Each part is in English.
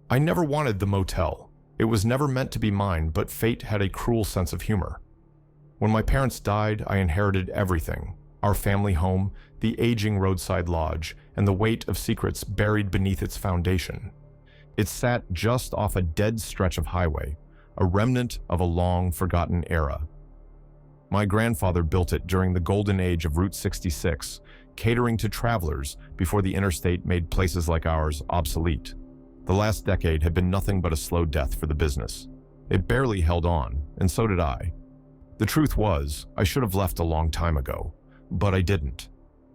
I never wanted the motel. It was never meant to be mine, but fate had a cruel sense of humor. When my parents died, I inherited everything: our family home, the aging roadside lodge, and the weight of secrets buried beneath its foundation. It sat just off a dead stretch of highway, a remnant of a long forgotten era. My grandfather built it during the golden age of Route 66, catering to travelers before the interstate made places like ours obsolete. The last decade had been nothing but a slow death for the business. It barely held on, and so did I. The truth was, I should have left a long time ago, but I didn't.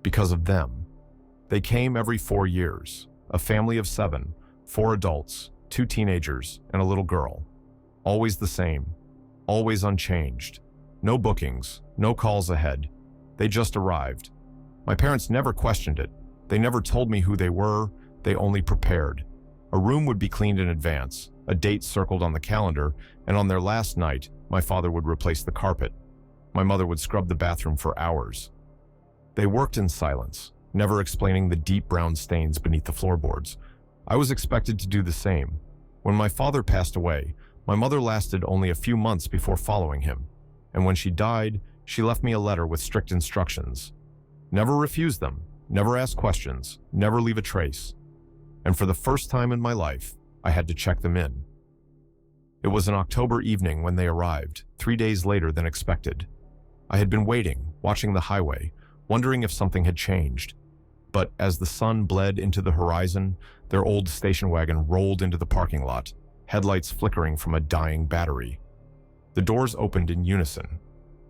Because of them. They came every 4 years, a family of 7, 4 adults, 2 teenagers, and a little girl. Always the same, always unchanged. No bookings, no calls ahead. They just arrived. My parents never questioned it. They never told me who they were, they only prepared. A room would be cleaned in advance, a date circled on the calendar, and on their last night, my father would replace the carpet. My mother would scrub the bathroom for hours. They worked in silence, never explaining the deep brown stains beneath the floorboards. I was expected to do the same. When my father passed away, my mother lasted only a few months before following him. And when she died, she left me a letter with strict instructions. Never refuse them, never ask questions, never leave a trace. And for the first time in my life, I had to check them in. It was an October evening when they arrived, 3 days later than expected. I had been waiting, watching the highway, wondering if something had changed. But as the sun bled into the horizon, their old station wagon rolled into the parking lot, headlights flickering from a dying battery. The doors opened in unison.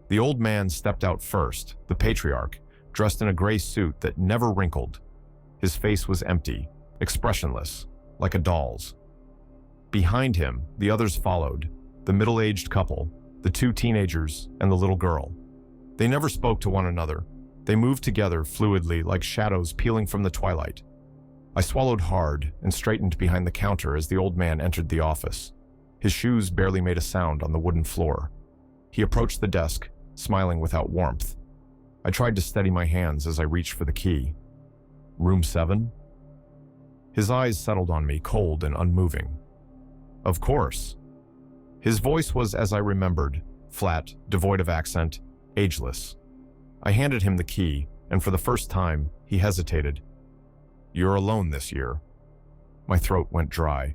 The old man stepped out first, the patriarch, dressed in a gray suit that never wrinkled. His face was empty, expressionless, like a doll's. Behind him, the others followed, the middle-aged couple, the 2 teenagers, and the little girl. They never spoke to one another. They moved together fluidly like shadows peeling from the twilight. I swallowed hard and straightened behind the counter as the old man entered the office. His shoes barely made a sound on the wooden floor. He approached the desk, smiling without warmth. I tried to steady my hands as I reached for the key. Room 7? His eyes settled on me, cold and unmoving. Of course. His voice was as I remembered, flat, devoid of accent, ageless. I handed him the key, and for the first time, he hesitated. You're alone this year. My throat went dry.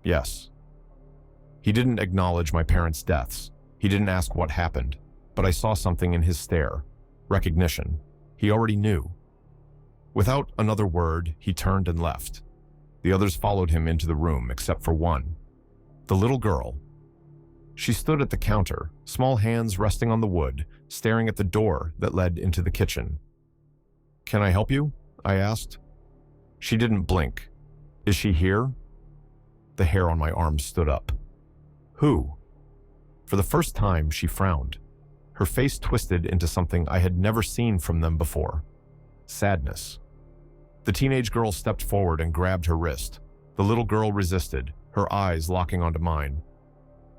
Yes. He didn't acknowledge my parents' deaths. He didn't ask what happened, but I saw something in his stare. Recognition. He already knew. Without another word, he turned and left. The others followed him into the room, except for one. The little girl. She stood at the counter, small hands resting on the wood, staring at the door that led into the kitchen. Can I help you? I asked. She didn't blink. Is she here? The hair on my arm stood up. Who? For the first time, she frowned. Her face twisted into something I had never seen from them before. Sadness. The teenage girl stepped forward and grabbed her wrist. The little girl resisted, her eyes locking onto mine.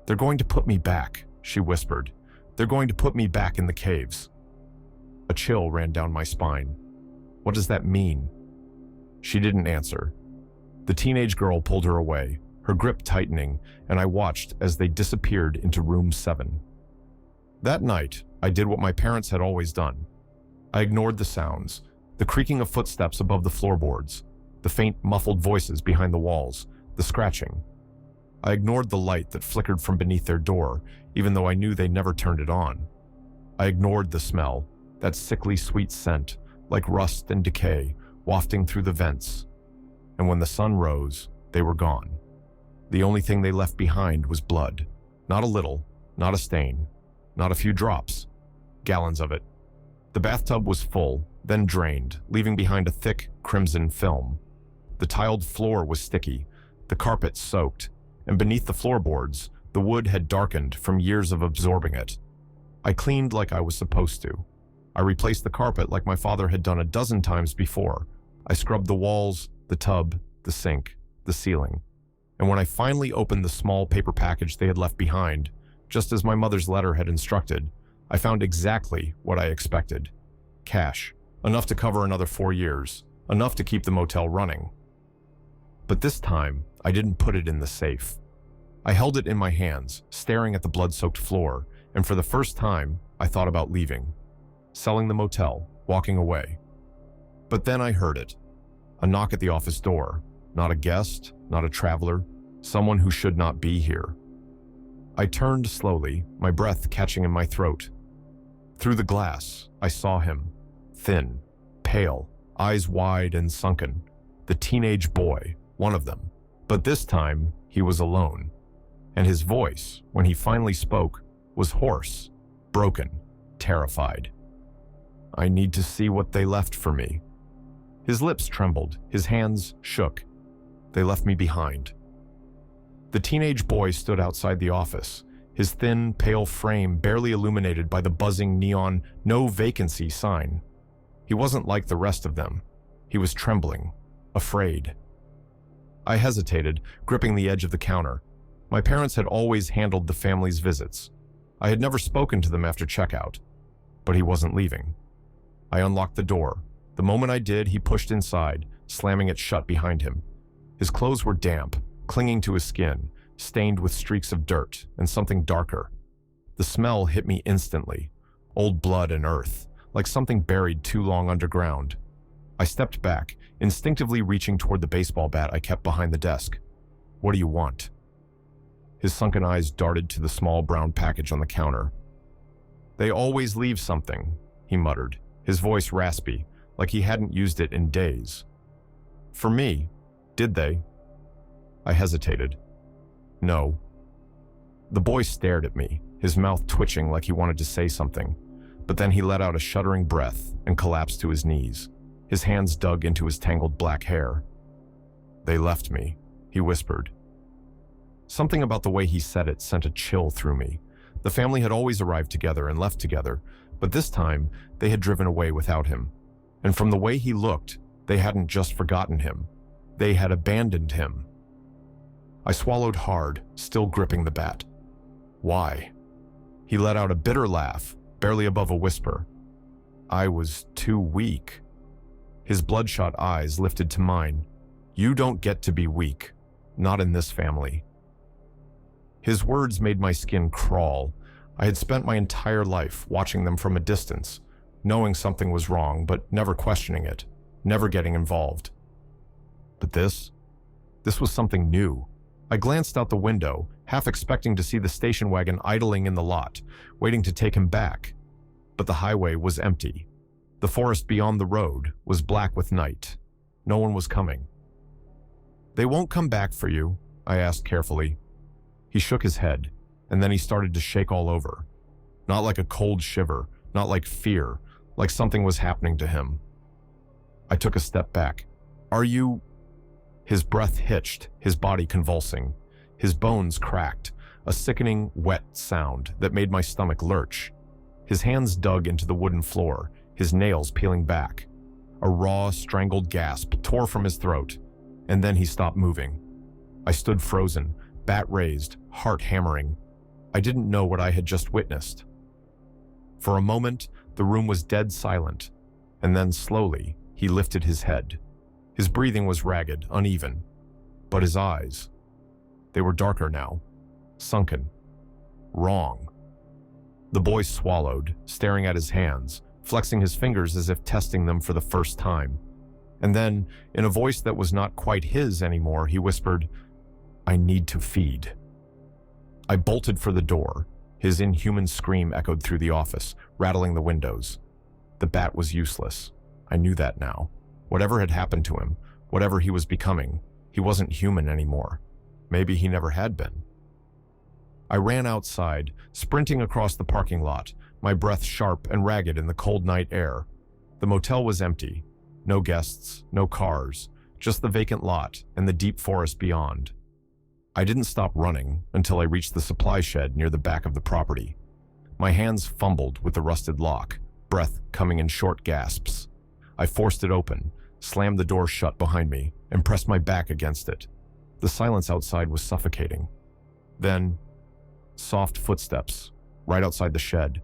They're going to put me back, she whispered. They're going to put me back in the caves. A chill ran down my spine. What does that mean? She didn't answer. The teenage girl pulled her away, her grip tightening, and I watched as they disappeared into room 7. That night, I did what my parents had always done. I ignored the sounds, the creaking of footsteps above the floorboards, the faint muffled voices behind the walls, the scratching. I ignored the light that flickered from beneath their door, even though I knew they never turned it on. I ignored the smell, that sickly sweet scent, like rust and decay, wafting through the vents. And when the sun rose, they were gone. The only thing they left behind was blood. Not a little, not a stain, not a few drops. Gallons of it. The bathtub was full, then drained, leaving behind a thick, crimson film. The tiled floor was sticky, the carpet soaked, and beneath the floorboards, the wood had darkened from years of absorbing it. I cleaned like I was supposed to. I replaced the carpet like my father had done a dozen times before. I scrubbed the walls, the tub, the sink, the ceiling. And when I finally opened the small paper package they had left behind, just as my mother's letter had instructed, I found exactly what I expected. Cash. Enough to cover another 4 years. Enough to keep the motel running. But this time, I didn't put it in the safe. I held it in my hands, staring at the blood-soaked floor, and for the first time, I thought about leaving. Selling the motel, walking away. But then I heard it. A knock at the office door. Not a guest, not a traveler, someone who should not be here. I turned slowly, my breath catching in my throat. Through the glass, I saw him. Thin, pale, eyes wide and sunken. The teenage boy, one of them. But this time, he was alone. And his voice, when he finally spoke, was hoarse, broken, terrified. I need to see what they left for me. His lips trembled, his hands shook. They left me behind. The teenage boy stood outside the office, his thin, pale frame barely illuminated by the buzzing neon "no vacancy" sign. He wasn't like the rest of them. He was trembling, afraid. I hesitated, gripping the edge of the counter. My parents had always handled the family's visits. I had never spoken to them after checkout, but he wasn't leaving. I unlocked the door. The moment I did, he pushed inside, slamming it shut behind him. His clothes were damp, clinging to his skin, stained with streaks of dirt and something darker. The smell hit me instantly, old blood and earth, like something buried too long underground. I stepped back, instinctively reaching toward the baseball bat I kept behind the desk. "What do you want?" His sunken eyes darted to the small brown package on the counter. "They always leave something," he muttered, his voice raspy, like he hadn't used it in days. "For me, did they?" I hesitated. "No." The boy stared at me, his mouth twitching like he wanted to say something, but then he let out a shuddering breath and collapsed to his knees. His hands dug into his tangled black hair. "They left me," he whispered. Something about the way he said it sent a chill through me. The family had always arrived together and left together, but this time they had driven away without him. And from the way he looked, they hadn't just forgotten him. They had abandoned him. I swallowed hard, still gripping the bat. "Why?" He let out a bitter laugh, barely above a whisper. "I was too weak." His bloodshot eyes lifted to mine. "You don't get to be weak. Not in this family." His words made my skin crawl. I had spent my entire life watching them from a distance, knowing something was wrong, but never questioning it, never getting involved. But this was something new. I glanced out the window, half expecting to see the station wagon idling in the lot, waiting to take him back. But the highway was empty. The forest beyond the road was black with night. No one was coming. "They won't come back for you?" I asked carefully. He shook his head, and then he started to shake all over. Not like a cold shiver, not like fear, like something was happening to him. I took a step back. "Are you—" His breath hitched, his body convulsing. His bones cracked, a sickening, wet sound that made my stomach lurch. His hands dug into the wooden floor, his nails peeling back. A raw, strangled gasp tore from his throat, and then he stopped moving. I stood frozen, bat raised, heart hammering. I didn't know what I had just witnessed. For a moment, the room was dead silent, and then slowly, he lifted his head. His breathing was ragged, uneven, but his eyes, they were darker now, sunken, wrong. The boy swallowed, staring at his hands, flexing his fingers as if testing them for the first time. And then, in a voice that was not quite his anymore, he whispered, "I need to feed." I bolted for the door. His inhuman scream echoed through the office, rattling the windows. The bat was useless. I knew that now. Whatever had happened to him, whatever he was becoming, he wasn't human anymore. Maybe he never had been. I ran outside, sprinting across the parking lot, my breath sharp and ragged in the cold night air. The motel was empty. No guests, no cars, just the vacant lot and the deep forest beyond. I didn't stop running until I reached the supply shed near the back of the property. My hands fumbled with the rusted lock, breath coming in short gasps. I forced it open, slammed the door shut behind me, and pressed my back against it. The silence outside was suffocating. Then, soft footsteps, right outside the shed.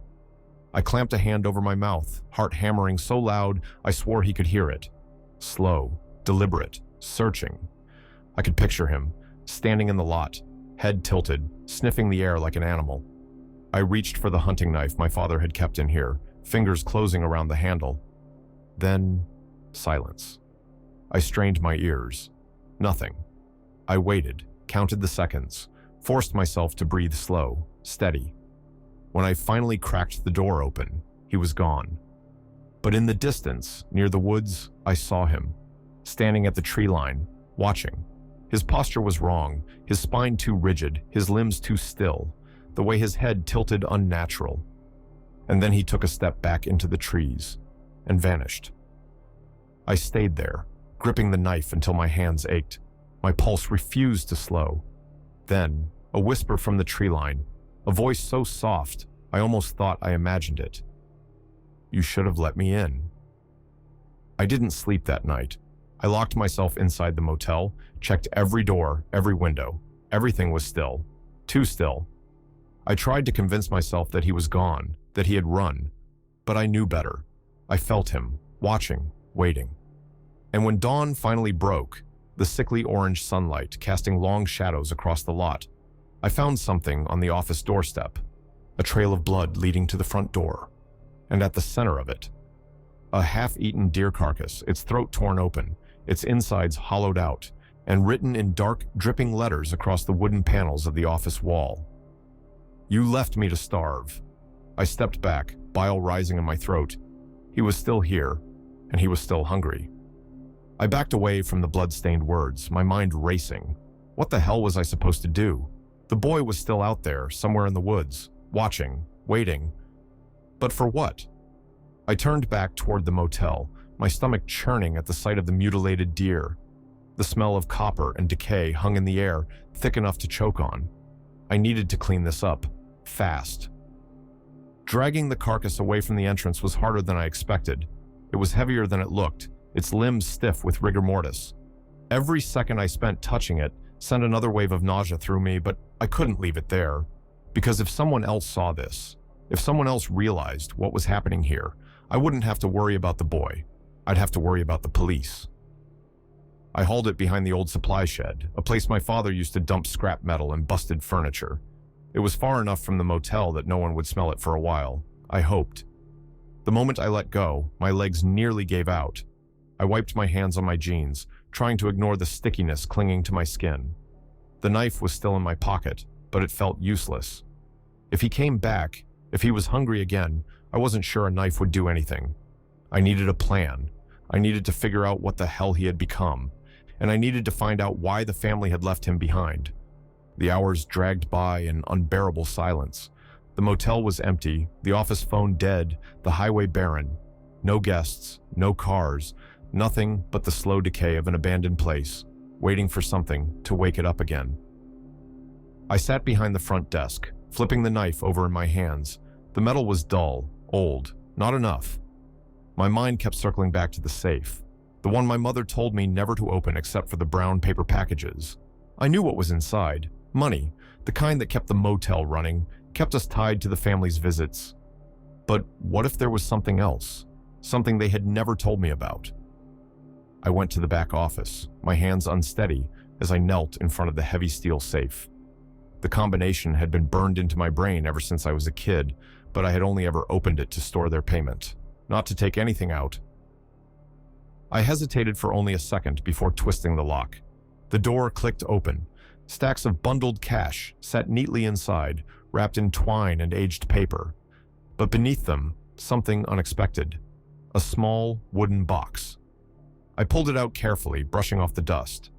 I clamped a hand over my mouth, heart hammering so loud I swore he could hear it. Slow, deliberate, searching. I could picture him, standing in the lot, head tilted, sniffing the air like an animal. I reached for the hunting knife my father had kept in here, fingers closing around the handle. Then, silence. I strained my ears. Nothing. I waited, counted the seconds, forced myself to breathe slow, steady. When I finally cracked the door open, he was gone. But in the distance, near the woods, I saw him, standing at the tree line, watching. His posture was wrong, his spine too rigid, his limbs too still, the way his head tilted unnatural. And then he took a step back into the trees and vanished. I stayed there, gripping the knife until my hands ached. My pulse refused to slow. Then, a whisper from the tree line, a voice so soft, I almost thought I imagined it. "You should have let me in." I didn't sleep that night. I locked myself inside the motel, checked every door, every window. Everything was still. Too still. I tried to convince myself that he was gone, that he had run. But I knew better. I felt him, watching, waiting. And when dawn finally broke, the sickly orange sunlight casting long shadows across the lot, I found something on the office doorstep, a trail of blood leading to the front door. And at the center of it, a half-eaten deer carcass, its throat torn open, its insides hollowed out, and written in dark, dripping letters across the wooden panels of the office wall. "You left me to starve." I stepped back, bile rising in my throat. He was still here, and he was still hungry. I backed away from the blood-stained words, my mind racing. What the hell was I supposed to do? The boy was still out there, somewhere in the woods, watching, waiting. But for what? I turned back toward the motel, my stomach churning at the sight of the mutilated deer. The smell of copper and decay hung in the air, thick enough to choke on. I needed to clean this up, fast. Dragging the carcass away from the entrance was harder than I expected. It was heavier than it looked, its limbs stiff with rigor mortis. Every second I spent touching it sent another wave of nausea through me, but I couldn't leave it there. Because if someone else saw this, if someone else realized what was happening here, I wouldn't have to worry about the boy. I'd have to worry about the police. I hauled it behind the old supply shed, a place my father used to dump scrap metal and busted furniture. It was far enough from the motel that no one would smell it for a while. I hoped. The moment I let go, my legs nearly gave out. I wiped my hands on my jeans, trying to ignore the stickiness clinging to my skin. The knife was still in my pocket, but it felt useless. If he came back, if he was hungry again, I wasn't sure a knife would do anything. I needed a plan. I needed to figure out what the hell he had become, and I needed to find out why the family had left him behind. The hours dragged by in unbearable silence. The motel was empty, the office phone dead, the highway barren. No guests, no cars, nothing but the slow decay of an abandoned place, waiting for something to wake it up again. I sat behind the front desk, flipping the knife over in my hands. The metal was dull, old, not enough. My mind kept circling back to the safe, the one my mother told me never to open except for the brown paper packages. I knew what was inside. Money, the kind that kept the motel running, kept us tied to the family's visits. But what if there was something else? Something they had never told me about? I went to the back office, my hands unsteady as I knelt in front of the heavy steel safe. The combination had been burned into my brain ever since I was a kid, but I had only ever opened it to store their payment, not to take anything out. I hesitated for only a second before twisting the lock. The door clicked open. Stacks of bundled cash sat neatly inside, wrapped in twine and aged paper. But beneath them, something unexpected. A small wooden box. I pulled it out carefully, brushing off the dust.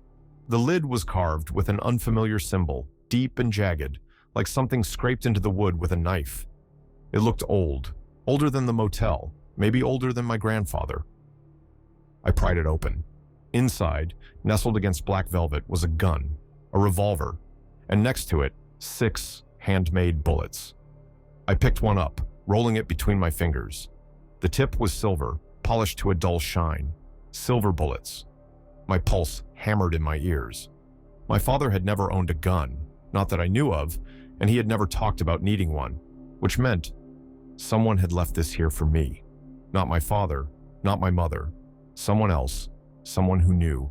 The lid was carved with an unfamiliar symbol, deep and jagged, like something scraped into the wood with a knife. It looked old, older than the motel, maybe older than my grandfather. I pried it open. Inside, nestled against black velvet, was a gun, a revolver, and next to it, 6 handmade bullets. I picked one up, rolling it between my fingers. The tip was silver, polished to a dull shine. Silver bullets. My pulse hammered in my ears. My father had never owned a gun, not that I knew of, and he had never talked about needing one, which meant someone had left this here for me. Not my father, not my mother. Someone else, someone who knew.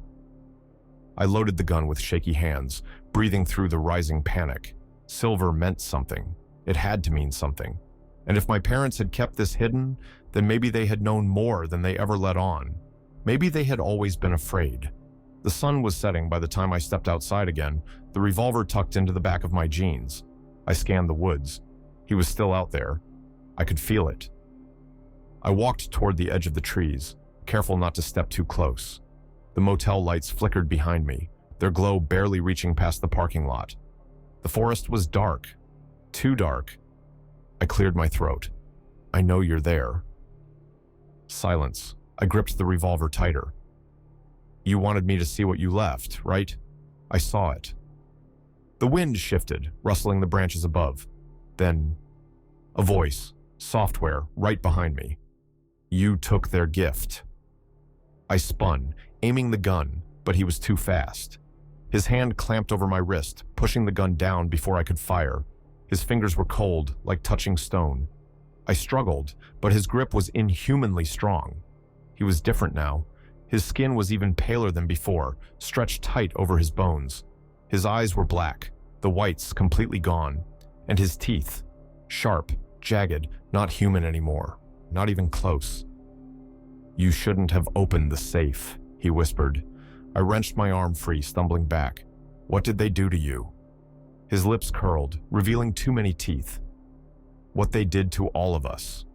I loaded the gun with shaky hands, breathing through the rising panic. Silver meant something. It had to mean something. And if my parents had kept this hidden, then maybe they had known more than they ever let on. Maybe they had always been afraid. The sun was setting by the time I stepped outside again, the revolver tucked into the back of my jeans. I scanned the woods. He was still out there. I could feel it. I walked toward the edge of the trees, careful not to step too close. The motel lights flickered behind me, their glow barely reaching past the parking lot. The forest was dark. Too dark. I cleared my throat. I know you're there. Silence. I gripped the revolver tighter. You wanted me to see what you left, right? I saw it. The wind shifted, rustling the branches above. Then, a voice, software, right behind me. You took their gift. I spun, aiming the gun, but he was too fast. His hand clamped over my wrist, pushing the gun down before I could fire. His fingers were cold, like touching stone. I struggled, but his grip was inhumanly strong. He was different now. His skin was even paler than before, stretched tight over his bones. His eyes were black, the whites completely gone, and his teeth, sharp, jagged, not human anymore, not even close. You shouldn't have opened the safe, he whispered. I wrenched my arm free, stumbling back. What did they do to you? His lips curled, revealing too many teeth. What they did to all of us.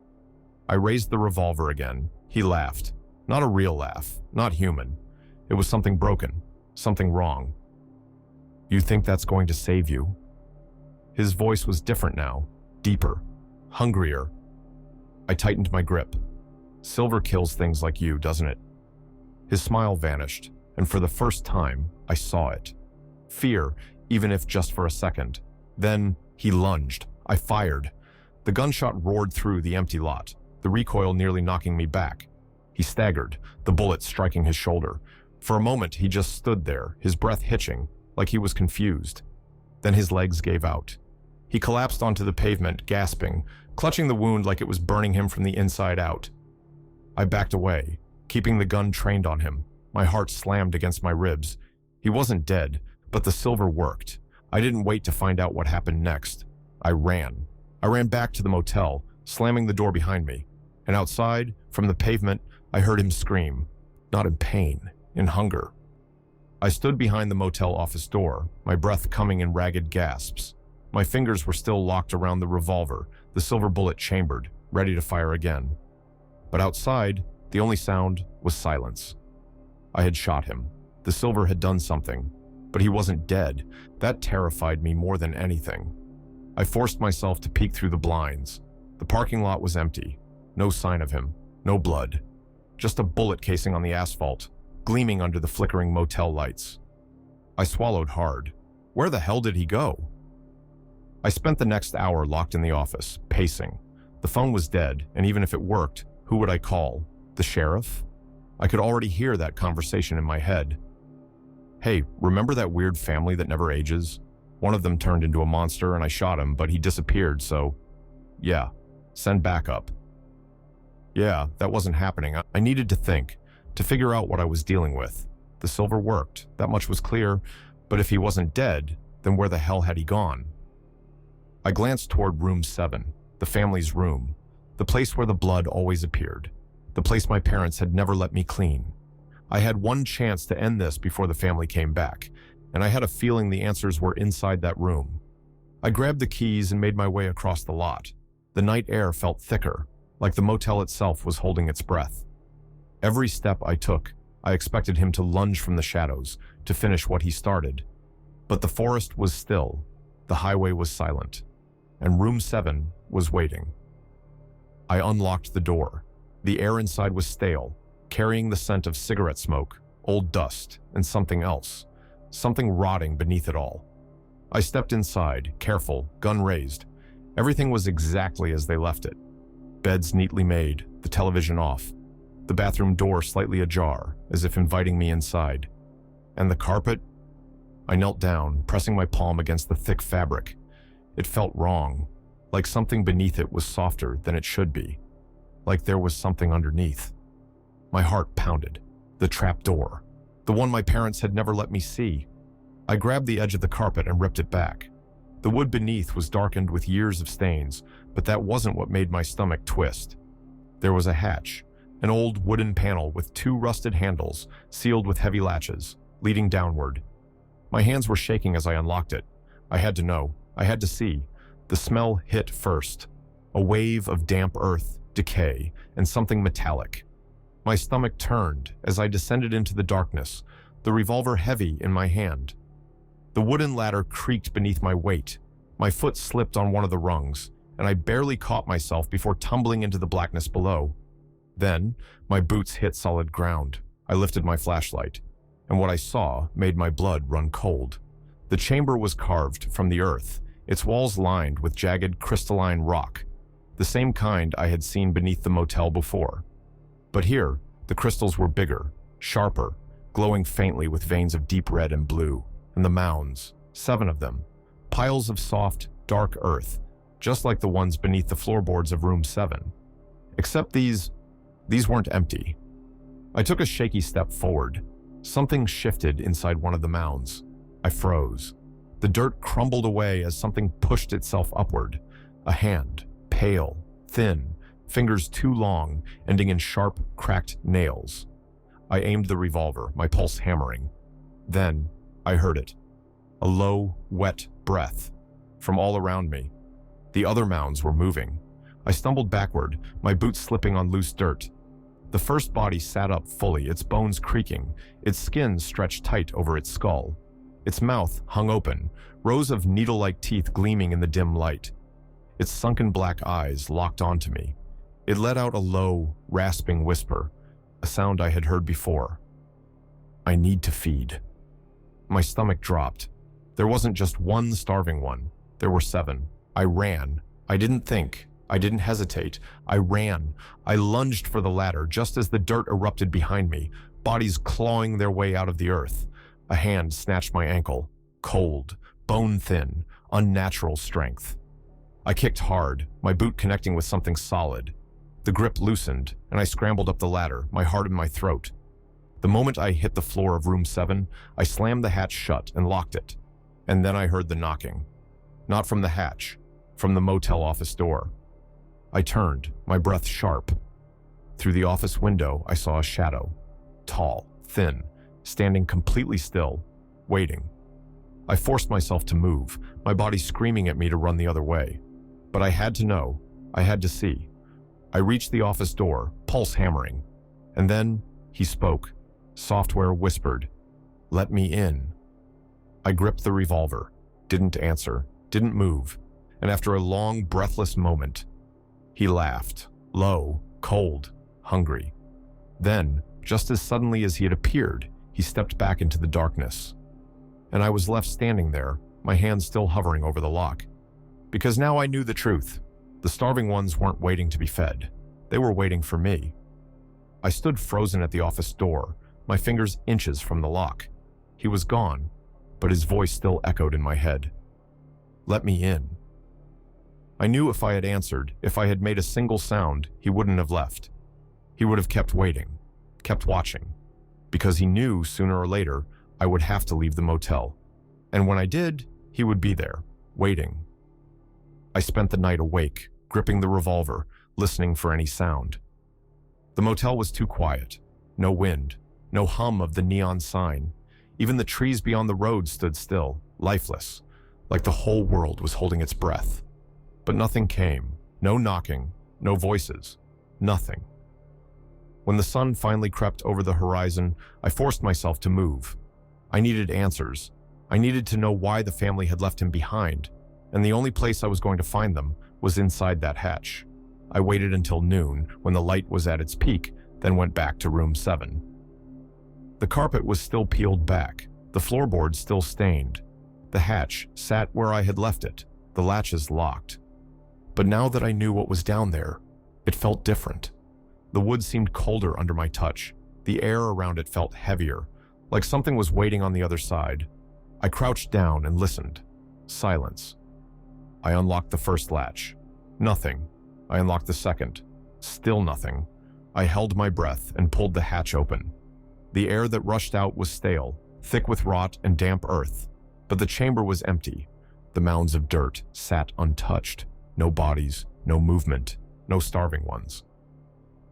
I raised the revolver again. He laughed. Not a real laugh, not human. It was something broken, something wrong. You think that's going to save you? His voice was different now, deeper, hungrier. I tightened my grip. Silver kills things like you, doesn't it? His smile vanished, and for the first time, I saw it. Fear, even if just for a second. Then, he lunged. I fired. The gunshot roared through the empty lot, the recoil nearly knocking me back. He staggered, the bullet striking his shoulder. For a moment, he just stood there, his breath hitching, like he was confused. Then his legs gave out. He collapsed onto the pavement, gasping, clutching the wound like it was burning him from the inside out. I backed away, keeping the gun trained on him. My heart slammed against my ribs. He wasn't dead, but the silver worked. I didn't wait to find out what happened next. I ran. I ran back to the motel, slamming the door behind me. And outside, from the pavement, I heard him scream. Not in pain, in hunger. I stood behind the motel office door, my breath coming in ragged gasps. My fingers were still locked around the revolver, the silver bullet chambered, ready to fire again. But outside, the only sound was silence. I had shot him. The silver had done something. But he wasn't dead. That terrified me more than anything. I forced myself to peek through the blinds. The parking lot was empty. No sign of him. No blood. Just a bullet casing on the asphalt, gleaming under the flickering motel lights. I swallowed hard. Where the hell did he go? I spent the next hour locked in the office, pacing. The phone was dead, and even if it worked, who would I call? The sheriff? I could already hear that conversation in my head. Hey, remember that weird family that never ages? One of them turned into a monster and I shot him, but he disappeared, so... Yeah, send backup. Yeah, that wasn't happening. I needed to think, to figure out what I was dealing with. The silver worked, that much was clear, but if he wasn't dead, then where the hell had he gone? I glanced toward room 7, the family's room, the place where the blood always appeared, the place my parents had never let me clean. I had one chance to end this before the family came back, and I had a feeling the answers were inside that room. I grabbed the keys and made my way across the lot. The night air felt thicker, like the motel itself was holding its breath. Every step I took, I expected him to lunge from the shadows, to finish what he started. But the forest was still, the highway was silent, and room 7 was waiting. I unlocked the door. The air inside was stale, carrying the scent of cigarette smoke, old dust, and something else, something rotting beneath it all. I stepped inside, careful, gun raised. Everything was exactly as they left it. Beds neatly made, the television off, the bathroom door slightly ajar, as if inviting me inside. And the carpet? I knelt down, pressing my palm against the thick fabric. It felt wrong, like something beneath it was softer than it should be, like there was something underneath. My heart pounded. The trap door. The one my parents had never let me see. I grabbed the edge of the carpet and ripped it back. The wood beneath was darkened with years of stains, but that wasn't what made my stomach twist. There was a hatch, an old wooden panel with 2 rusted handles, sealed with heavy latches, leading downward. My hands were shaking as I unlocked it. I had to know. I had to see. The smell hit first. A wave of damp earth, decay, and something metallic. My stomach turned as I descended into the darkness, the revolver heavy in my hand. The wooden ladder creaked beneath my weight. My foot slipped on one of the rungs, and I barely caught myself before tumbling into the blackness below. Then, my boots hit solid ground. I lifted my flashlight, and what I saw made my blood run cold. The chamber was carved from the earth, its walls lined with jagged crystalline rock, the same kind I had seen beneath the motel before. But here, the crystals were bigger, sharper, glowing faintly with veins of deep red and blue, and the mounds, 7 of them, piles of soft, dark earth, just like the ones beneath the floorboards of room 7. Except these weren't empty. I took a shaky step forward. Something shifted inside one of the mounds. I froze. The dirt crumbled away as something pushed itself upward. A hand, pale, thin, fingers too long, ending in sharp, cracked nails. I aimed the revolver, my pulse hammering. Then, I heard it. A low, wet breath from all around me. The other mounds were moving. I stumbled backward, my boots slipping on loose dirt. The first body sat up fully, its bones creaking, its skin stretched tight over its skull. Its mouth hung open, rows of needle-like teeth gleaming in the dim light. Its sunken black eyes locked onto me. It let out a low, rasping whisper, a sound I had heard before. I need to feed. My stomach dropped. There wasn't just one starving one. There were 7. I ran. I didn't think. I didn't hesitate. I ran. I lunged for the ladder just as the dirt erupted behind me, bodies clawing their way out of the earth. A hand snatched my ankle. Cold, bone-thin, unnatural strength. I kicked hard, my boot connecting with something solid. The grip loosened, and I scrambled up the ladder, my heart in my throat. The moment I hit the floor of room 7, I slammed the hatch shut and locked it. And then I heard the knocking. Not from the hatch, from the motel office door. I turned, my breath sharp. Through the office window, I saw a shadow. Tall, thin, standing completely still, waiting. I forced myself to move, my body screaming at me to run the other way. But I had to know. I had to see. I reached the office door, pulse hammering. And then, he spoke. Software whispered, "Let me in." I gripped the revolver, didn't answer, didn't move, and after a long, breathless moment, he laughed, low, cold, hungry. Then, just as suddenly as he had appeared, he stepped back into the darkness. And I was left standing there, my hands still hovering over the lock. Because now I knew the truth. The starving ones weren't waiting to be fed. They were waiting for me. I stood frozen at the office door, my fingers inches from the lock. He was gone, but his voice still echoed in my head. "Let me in." I knew if I had answered, if I had made a single sound, he wouldn't have left. He would have kept waiting, kept watching, because he knew sooner or later I would have to leave the motel. And when I did, he would be there, waiting. I spent the night awake, gripping the revolver, listening for any sound. The motel was too quiet. No wind, no hum of the neon sign. Even the trees beyond the road stood still, lifeless, like the whole world was holding its breath. But nothing came. No knocking, no voices, nothing. When the sun finally crept over the horizon, I forced myself to move. I needed answers. I needed to know why the family had left him behind, and the only place I was going to find them was inside that hatch. I waited until noon, when the light was at its peak, then went back to room 7. The carpet was still peeled back, the floorboards still stained. The hatch sat where I had left it, the latches locked. But now that I knew what was down there, it felt different. The wood seemed colder under my touch. The air around it felt heavier, like something was waiting on the other side. I crouched down and listened. Silence. I unlocked the first latch. Nothing. I unlocked the second. Still nothing. I held my breath and pulled the hatch open. The air that rushed out was stale, thick with rot and damp earth. But the chamber was empty. The mounds of dirt sat untouched. No bodies, no movement, no starving ones.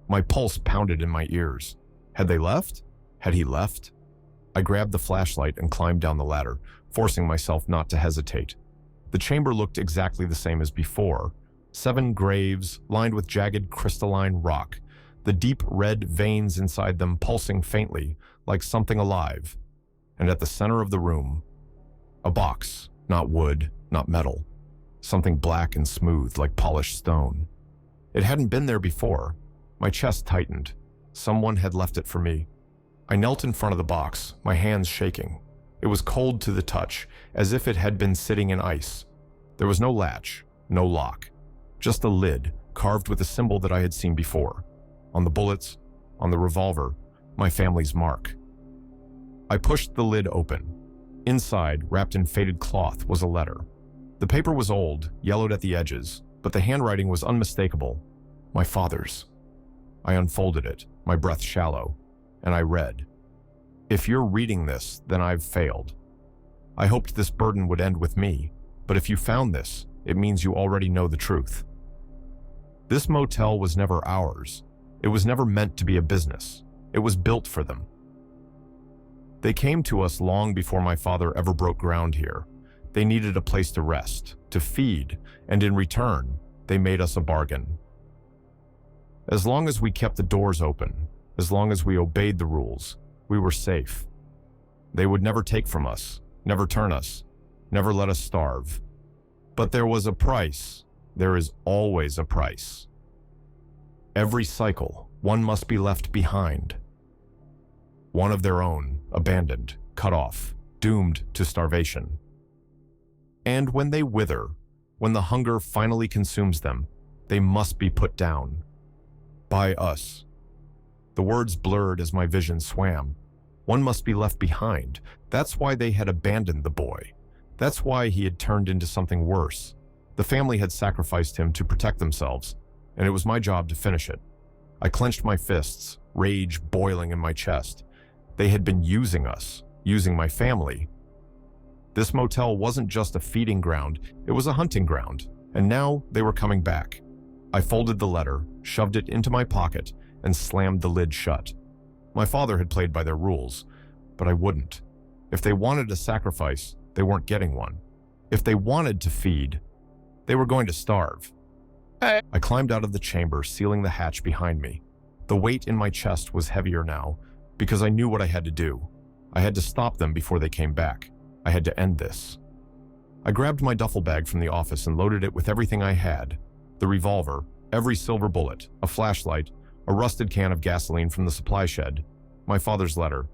My pulse pounded in my ears. Had they left? Had he left? I grabbed the flashlight and climbed down the ladder, forcing myself not to hesitate. The chamber looked exactly the same as before. 7 graves lined with jagged crystalline rock, the deep red veins inside them pulsing faintly like something alive. And at the center of the room, a box, not wood, not metal, something black and smooth like polished stone. It hadn't been there before. My chest tightened. Someone had left it for me. I knelt in front of the box, my hands shaking. It was cold to the touch, as if it had been sitting in ice. There was no latch, no lock, just a lid carved with a symbol that I had seen before. On the bullets, on the revolver, my family's mark. I pushed the lid open. Inside, wrapped in faded cloth, was a letter. The paper was old, yellowed at the edges, but the handwriting was unmistakable. My father's. I unfolded it, my breath shallow, and I read, "If you're reading this, then I've failed. I hoped this burden would end with me, but if you found this, it means you already know the truth." This motel was never ours. It was never meant to be a business. It was built for them. They came to us long before my father ever broke ground here. They needed a place to rest, to feed, and in return, they made us a bargain. As long as we kept the doors open, as long as we obeyed the rules, we were safe. They would never take from us, never turn us, never let us starve. But there was a price. There is always a price. Every cycle, one must be left behind. One of their own, abandoned, cut off, doomed to starvation. And when they wither, when the hunger finally consumes them, they must be put down. By us. The words blurred as my vision swam. One must be left behind. That's why they had abandoned the boy. That's why he had turned into something worse. The family had sacrificed him to protect themselves, and it was my job to finish it. I clenched my fists, rage boiling in my chest. They had been using us, using my family. This motel wasn't just a feeding ground, it was a hunting ground, and now they were coming back. I folded the letter, shoved it into my pocket, and slammed the lid shut. My father had played by their rules, but I wouldn't. If they wanted a sacrifice, they weren't getting one. If they wanted to feed, they were going to starve. I climbed out of the chamber, sealing the hatch behind me. The weight in my chest was heavier now, because I knew what I had to do. I had to stop them before they came back. I had to end this. I grabbed my duffel bag from the office and loaded it with everything I had. The revolver, every silver bullet, a flashlight, a rusted can of gasoline from the supply shed, my father's letter.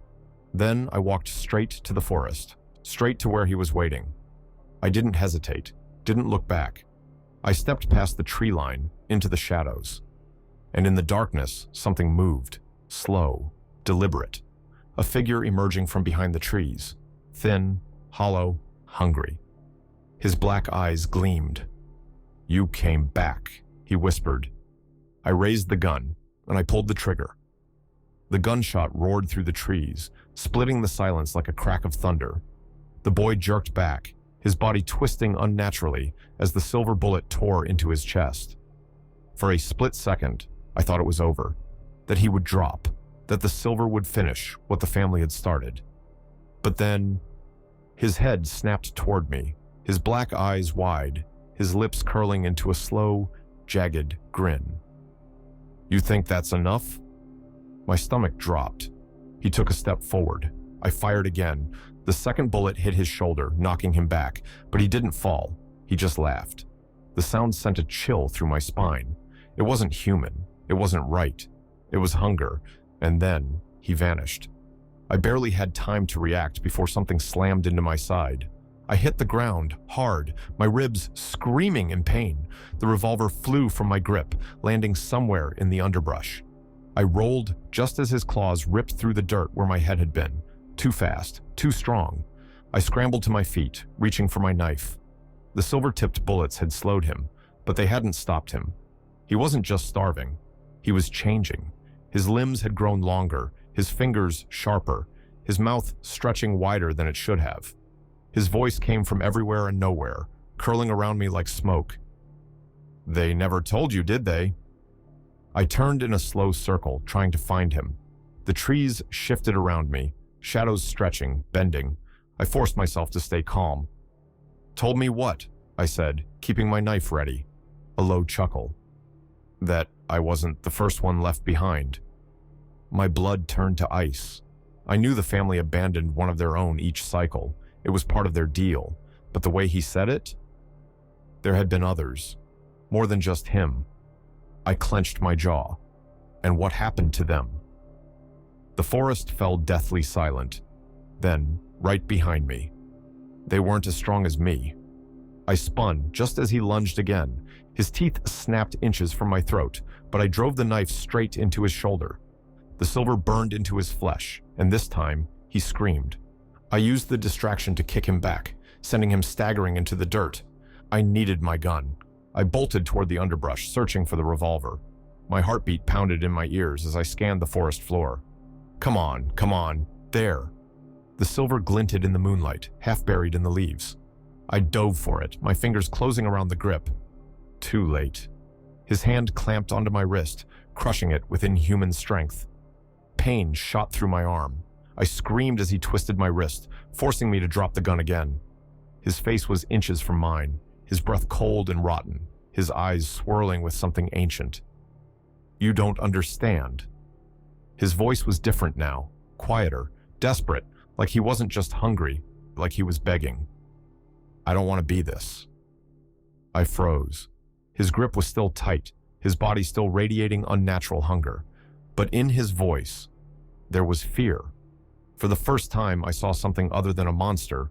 Then I walked straight to the forest, straight to where he was waiting. I didn't hesitate, didn't look back. I stepped past the tree line, into the shadows. And in the darkness, something moved, slow, deliberate. A figure emerging from behind the trees, thin, hollow, hungry. His black eyes gleamed. "You came back," he whispered. I raised the gun, and I pulled the trigger. The gunshot roared through the trees, splitting the silence like a crack of thunder. The boy jerked back, his body twisting unnaturally as the silver bullet tore into his chest. For a split second, I thought it was over, that he would drop, that the silver would finish what the family had started. But then, his head snapped toward me, his black eyes wide, his lips curling into a slow, jagged grin. "You think that's enough?" My stomach dropped. He took a step forward. I fired again. The second bullet hit his shoulder, knocking him back, but he didn't fall. He just laughed. The sound sent a chill through my spine. It wasn't human. It wasn't right. It was hunger. And then he vanished. I barely had time to react before something slammed into my side. I hit the ground, hard, my ribs screaming in pain. The revolver flew from my grip, landing somewhere in the underbrush. I rolled just as his claws ripped through the dirt where my head had been. Too fast, too strong. I scrambled to my feet, reaching for my knife. The silver-tipped bullets had slowed him, but they hadn't stopped him. He wasn't just starving. He was changing. His limbs had grown longer, his fingers sharper, his mouth stretching wider than it should have. His voice came from everywhere and nowhere, curling around me like smoke. "They never told you, did they?" I turned in a slow circle, trying to find him. The trees shifted around me, shadows stretching, bending. I forced myself to stay calm. "Told me what?" I said, keeping my knife ready. A low chuckle. "That I wasn't the first one left behind." My blood turned to ice. I knew the family abandoned one of their own each cycle. It was part of their deal. But the way he said it? There had been others. More than just him. I clenched my jaw. And what happened to them? The forest fell deathly silent. Then, right behind me. They weren't as strong as me. I spun just as he lunged again. His teeth snapped inches from my throat, but I drove the knife straight into his shoulder. The silver burned into his flesh, and this time, he screamed. I used the distraction to kick him back, sending him staggering into the dirt. I needed my gun. I bolted toward the underbrush, searching for the revolver. My heartbeat pounded in my ears as I scanned the forest floor. Come on, there. The silver glinted in the moonlight, half buried in the leaves. I dove for it, my fingers closing around the grip. Too late. His hand clamped onto my wrist, crushing it with inhuman strength. Pain shot through my arm. I screamed as he twisted my wrist, forcing me to drop the gun again. His face was inches from mine, his breath cold and rotten, his eyes swirling with something ancient. You don't understand. His voice was different now, quieter, desperate, like he wasn't just hungry, like he was begging. I don't want to be this. I froze. His grip was still tight, his body still radiating unnatural hunger. But in his voice, there was fear. For the first time, I saw something other than a monster.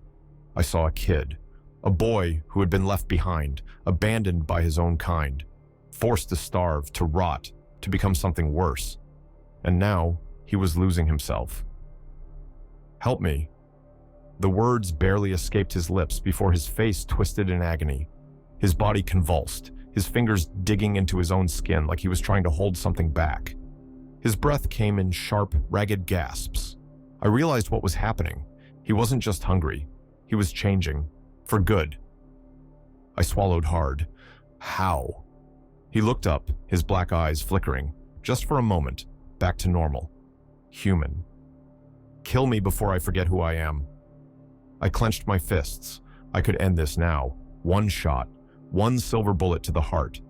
I saw a kid, a boy who had been left behind, abandoned by his own kind, forced to starve, to rot, to become something worse. And now, he was losing himself. Help me. The words barely escaped his lips before his face twisted in agony. His body convulsed, his fingers digging into his own skin like he was trying to hold something back. His breath came in sharp, ragged gasps. I realized what was happening. He wasn't just hungry. He was changing. For good. I swallowed hard. How? He looked up, his black eyes flickering, just for a moment, back to normal. Human. Kill me before I forget who I am. I clenched my fists. I could end this now. One shot. One silver bullet to the heart.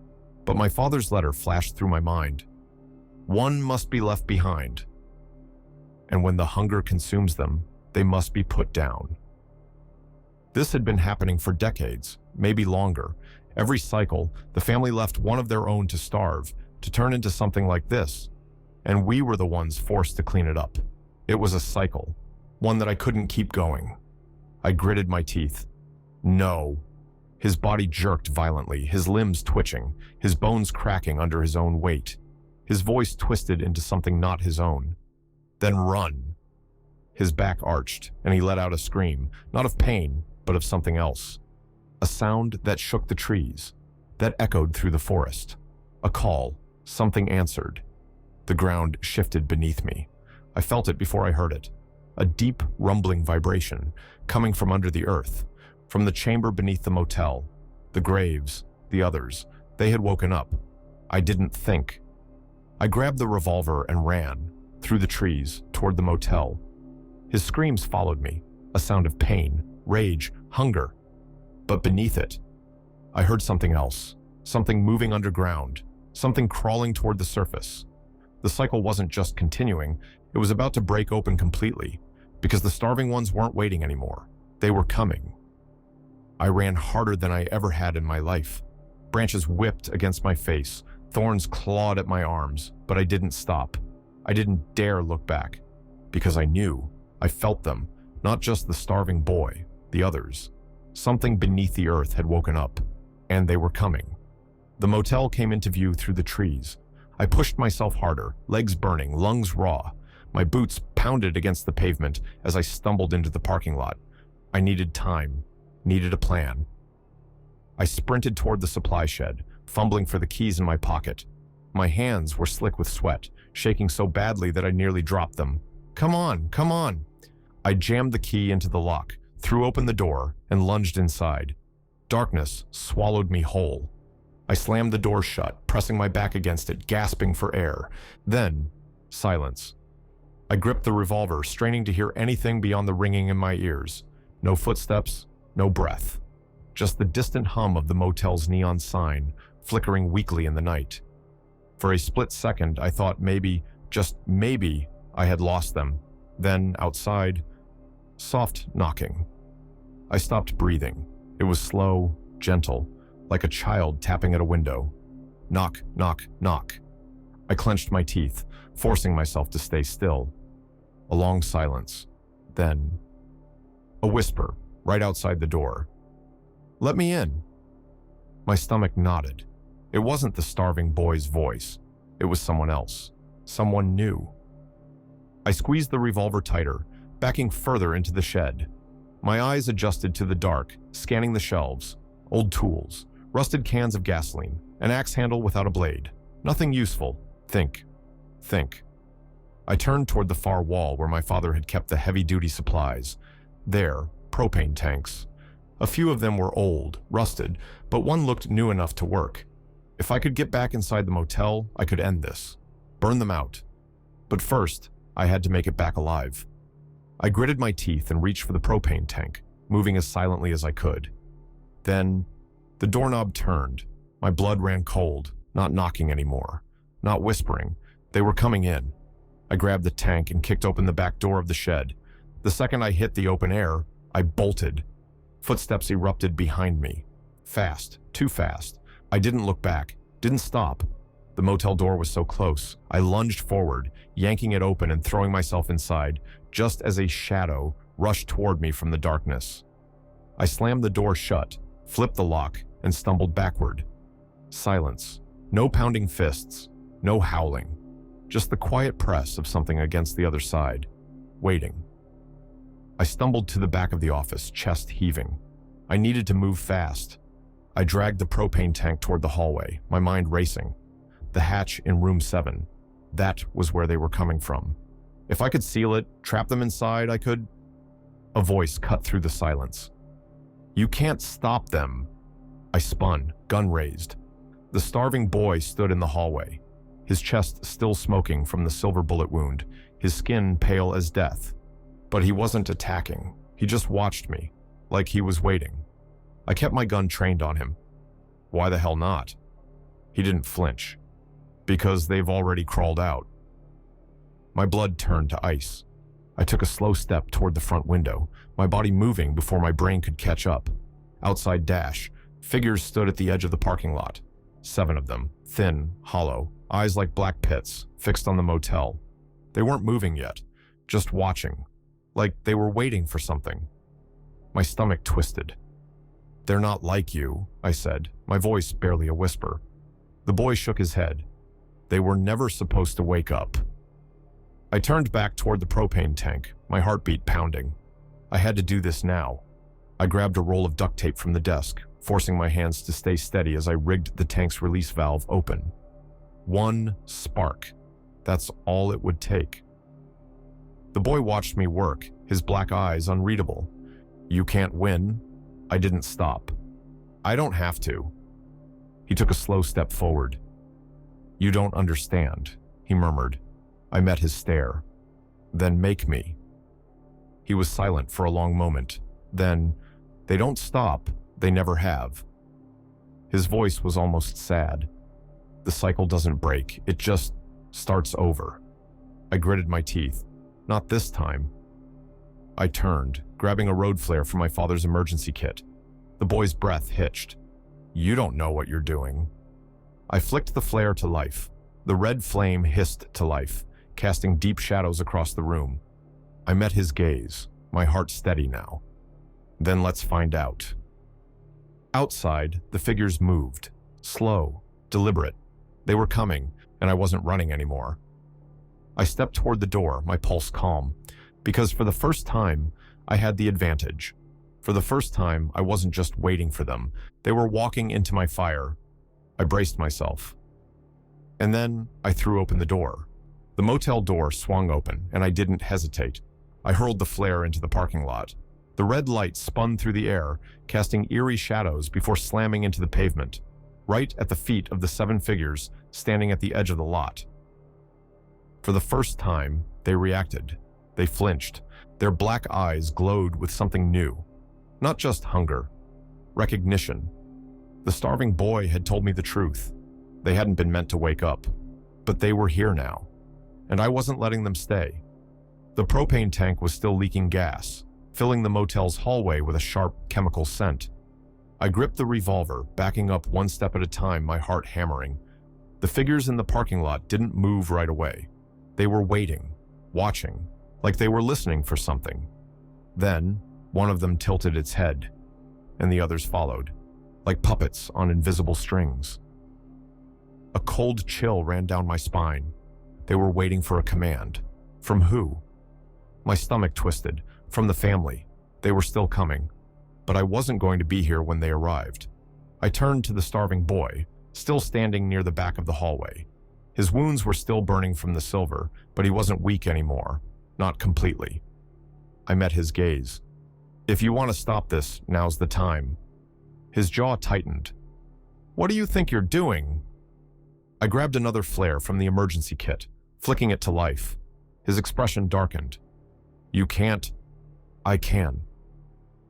But my father's letter flashed through my mind. One must be left behind. And when the hunger consumes them, they must be put down. This had been happening for decades, maybe longer. Every cycle, the family left one of their own to starve, to turn into something like this. And we were the ones forced to clean it up. It was a cycle, one that I couldn't keep going. I gritted my teeth. No. His body jerked violently, his limbs twitching, his bones cracking under his own weight. His voice twisted into something not his own. Then run. His back arched, and he let out a scream, not of pain, but of something else. A sound that shook the trees, that echoed through the forest. A call, something answered. The ground shifted beneath me. I felt it before I heard it. A deep, rumbling vibration, coming from under the earth, from the chamber beneath the motel. The graves, the others, they had woken up. I didn't think. I grabbed the revolver and ran, through the trees, toward the motel. His screams followed me, a sound of pain, rage, hunger. But beneath it, I heard something else, something moving underground, something crawling toward the surface. The cycle wasn't just continuing, it was about to break open completely, because the starving ones weren't waiting anymore. They were coming. I ran harder than I ever had in my life. Branches whipped against my face, thorns clawed at my arms, but I didn't stop. I didn't dare look back, because I knew, I felt them, not just the starving boy, the others. Something beneath the earth had woken up, and they were coming. The motel came into view through the trees. I pushed myself harder, legs burning, lungs raw. My boots pounded against the pavement as I stumbled into the parking lot. I needed time, needed a plan. I sprinted toward the supply shed, fumbling for the keys in my pocket. My hands were slick with sweat, shaking so badly that I nearly dropped them. "Come on, come on!" I jammed the key into the lock, threw open the door, and lunged inside. Darkness swallowed me whole. I slammed the door shut, pressing my back against it, gasping for air. Then, silence. I gripped the revolver, straining to hear anything beyond the ringing in my ears. No footsteps, no breath. Just the distant hum of the motel's neon sign, flickering weakly in the night. For a split second, I thought maybe, just maybe, I had lost them. Then, outside, soft knocking. I stopped breathing. It was slow, gentle, like a child tapping at a window. Knock, knock, knock. I clenched my teeth, forcing myself to stay still. A long silence. Then, a whisper, right outside the door. "Let me in." My stomach knotted. It wasn't the starving boy's voice. It was someone else. Someone new. I squeezed the revolver tighter, backing further into the shed. My eyes adjusted to the dark, scanning the shelves. Old tools, rusted cans of gasoline, an axe handle without a blade. Nothing useful. Think. I turned toward the far wall where my father had kept the heavy-duty supplies. There, propane tanks. A few of them were old, rusted, but one looked new enough to work. If I could get back inside the motel, I could end this. Burn them out. But first, I had to make it back alive. I gritted my teeth and reached for the propane tank, moving as silently as I could. Then, the doorknob turned. My blood ran cold, not knocking anymore, not whispering. They were coming in. I grabbed the tank and kicked open the back door of the shed. The second I hit the open air, I bolted. Footsteps erupted behind me. Fast, too fast. I didn't look back, didn't stop. The motel door was so close. I lunged forward, yanking it open and throwing myself inside, just as a shadow rushed toward me from the darkness. I slammed the door shut, flipped the lock, and stumbled backward. Silence. No pounding fists, no howling. Just the quiet press of something against the other side, waiting. I stumbled to the back of the office, chest heaving. I needed to move fast. I dragged the propane tank toward the hallway, my mind racing. The hatch in room 7. That was where they were coming from. If I could seal it, trap them inside, I could... A voice cut through the silence. "You can't stop them." I spun, gun raised. The starving boy stood in the hallway, his chest still smoking from the silver bullet wound, his skin pale as death. But he wasn't attacking. He just watched me, like he was waiting. I kept my gun trained on him. Why the hell not? He didn't flinch. Because they've already crawled out. My blood turned to ice. I took a slow step toward the front window, my body moving before my brain could catch up. Outside Dash, figures stood at the edge of the parking lot. 7 of them, thin, hollow, eyes like black pits, fixed on the motel. They weren't moving yet, just watching, like they were waiting for something. My stomach twisted. "They're not like you," I said, my voice barely a whisper. The boy shook his head. "They were never supposed to wake up." I turned back toward the propane tank, my heartbeat pounding. I had to do this now. I grabbed a roll of duct tape from the desk, forcing my hands to stay steady as I rigged the tank's release valve open. One spark. That's all it would take. The boy watched me work, his black eyes unreadable. "You can't win." I didn't stop. "I don't have to." He took a slow step forward. "You don't understand," he murmured. I met his stare. "Then make me." He was silent for a long moment. Then, "They don't stop. They never have." His voice was almost sad. "The cycle doesn't break. It just starts over." I gritted my teeth. "Not this time." I turned, grabbing a road flare from my father's emergency kit. The boy's breath hitched. "You don't know what you're doing." I flicked the flare to life. The red flame hissed to life, casting deep shadows across the room. I met his gaze, my heart steady now. "Then let's find out." Outside, the figures moved. Slow, deliberate. They were coming, and I wasn't running anymore. I stepped toward the door, my pulse calm, because for the first time, I had the advantage. For the first time, I wasn't just waiting for them. They were walking into my fire. I braced myself. And then I threw open the door. The motel door swung open, and I didn't hesitate. I hurled the flare into the parking lot. The red light spun through the air, casting eerie shadows before slamming into the pavement, right at the feet of the 7 figures standing at the edge of the lot. For the first time, they reacted. They flinched. Their black eyes glowed with something new. Not just hunger. Recognition. The starving boy had told me the truth. They hadn't been meant to wake up. But they were here now. And I wasn't letting them stay. The propane tank was still leaking gas, filling the motel's hallway with a sharp chemical scent. I gripped the revolver, backing up one step at a time, my heart hammering. The figures in the parking lot didn't move right away. They were waiting, watching, like they were listening for something. Then, one of them tilted its head, and the others followed, like puppets on invisible strings. A cold chill ran down my spine. They were waiting for a command. From who? My stomach twisted. From the family. They were still coming. But I wasn't going to be here when they arrived. I turned to the starving boy, still standing near the back of the hallway. His wounds were still burning from the silver, but he wasn't weak anymore. Not completely. I met his gaze. If you want to stop this, now's the time. His jaw tightened. What do you think you're doing? I grabbed another flare from the emergency kit, flicking it to life. His expression darkened. You can't. I can.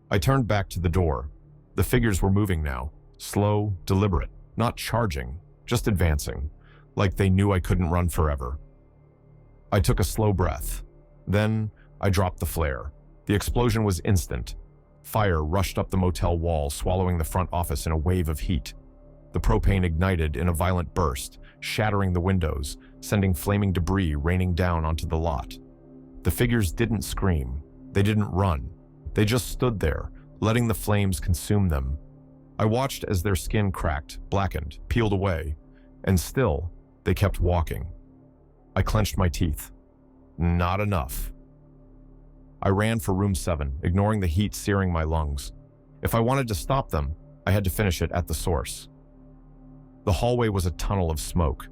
I turned back to the door. The figures were moving now, slow, deliberate, not charging, just advancing, like they knew I couldn't run forever. I took a slow breath. Then I dropped the flare. The explosion was instant. Fire rushed up the motel wall, swallowing the front office in a wave of heat. The propane ignited in a violent burst, shattering the windows, sending flaming debris raining down onto the lot. The figures didn't scream. They didn't run. They just stood there, letting the flames consume them. I watched as their skin cracked, blackened, peeled away, and still, they kept walking. I clenched my teeth. Not enough. I ran for room 7, ignoring the heat searing my lungs. If I wanted to stop them, I had to finish it at the source. The hallway was a tunnel of smoke.